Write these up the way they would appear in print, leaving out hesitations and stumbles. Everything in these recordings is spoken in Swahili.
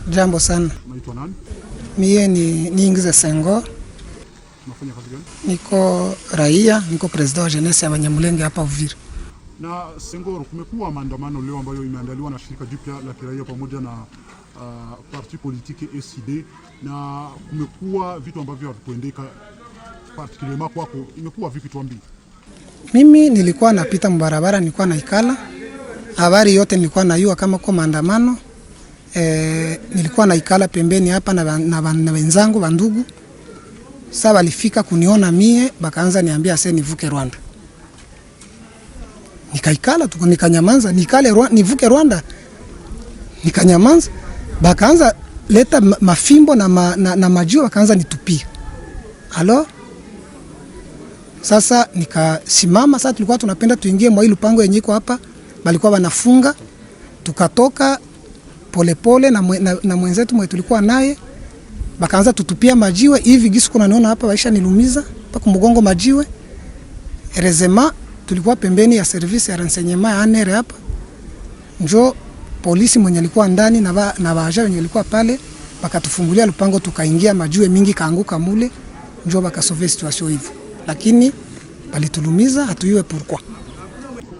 Jambo sana. Unaitwa nani? Mie ni Niingize Sengo. Unafanya kazi gani? Niko raia, niko president wa jeunesse ya Banyamulenge hapa Uvira. Na Sengo, kumekuwa maandamano leo ambayo imeandaliwa na shirika jipya la kiraia pamoja na parti politique ECD, na kumekuwa vitu ambavyo havikuendeka particulièrement kwako. Imekuwa vipi, tuambie? Mimi nilikuwa napita mbarabara, nilikuwa naikala. Habari yote nilikuwa najua kama kwa maandamano. Nilikuwa naikala pembeni hapa na wenzangu bandugu. Sasa walifika kuniona mie, bakaanza niambia sasa nivuke Rwanda. Nikaikala tu, nikanyamanza, nivuke Rwanda. Nikanyamanza, bakaanza leta mafimbo na majiwe, bakaanza nitupia. Halo? Sasa nikasimama. Sasa tulikuwa tunapenda tuingie mwa ile lupango yenye iko hapa, balikuwa wanafunga. Tukatoka polepole na mwenzetu mwe tulikuwa naye, bakaanza tutupia majiwe hivi gisu kuna niona hapa waisha nilumiza mpaka mgongo majiwe. Erezema tulikuwa pembeni ya service ya renseignement ya ANR hapa. Njo polisi mwenye alikuwa ndani na baja wenye walikuwa pale bakatufungulia lupango, tukaingia, majiwe mingi kaanguka mule, njo bakasove situation hivyo. Lakini balitulumiza, hatuyue pourquoi.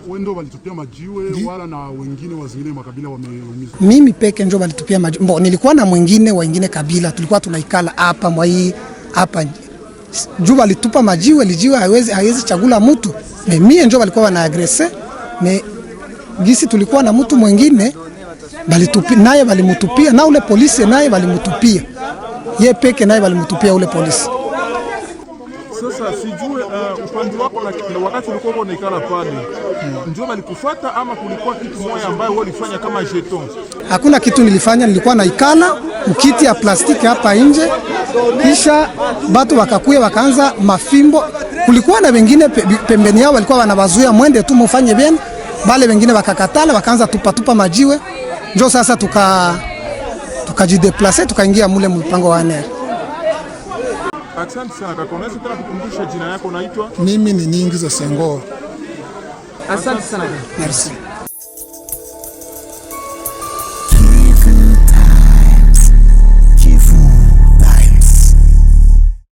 Wendo walitupia majiwe wala na wengine wa zingine makabila wameumizwa? Mimi peke njo walitupia majiwe. Nilikuwa na wengine kabila, tulikuwa tunaikala hapa mwa hii hapa. Juu walitupa majiwe, lijiwe haiwezi chagula mtu. Mimi njo walikuwa wanaagrese. Gisi tulikuwa na mtu mwingine balitupia naye, walimutupia na ule polisi naye walimutupia. Yeye peke naye walimutupia ule polisi. Sasa sijue upande wako na wakati ulikuwa unaikala pale, ndio walikufuata ama kulikuwa kitu moja ambayo wewe ulifanya kama jeton? Hakuna kitu nilifanya, nilikuwa naikala mkiti ya plastiki hapa nje, kisha batu wakakuya wakaanza mafimbo. Kulikuwa na wengine pembeni yao walikuwa wanawazuia mwende tu mfanye bien, bale wengine wakakatala wakaanza tupa majiwe. Ndio sasa tukajideplace tukaingia mule mpango wa ANR. Asante sana kaka, unaweza tena kukumbusha jina yako, unaitwa? Mimi ni Niingize Sengo. Asante sana. Merci.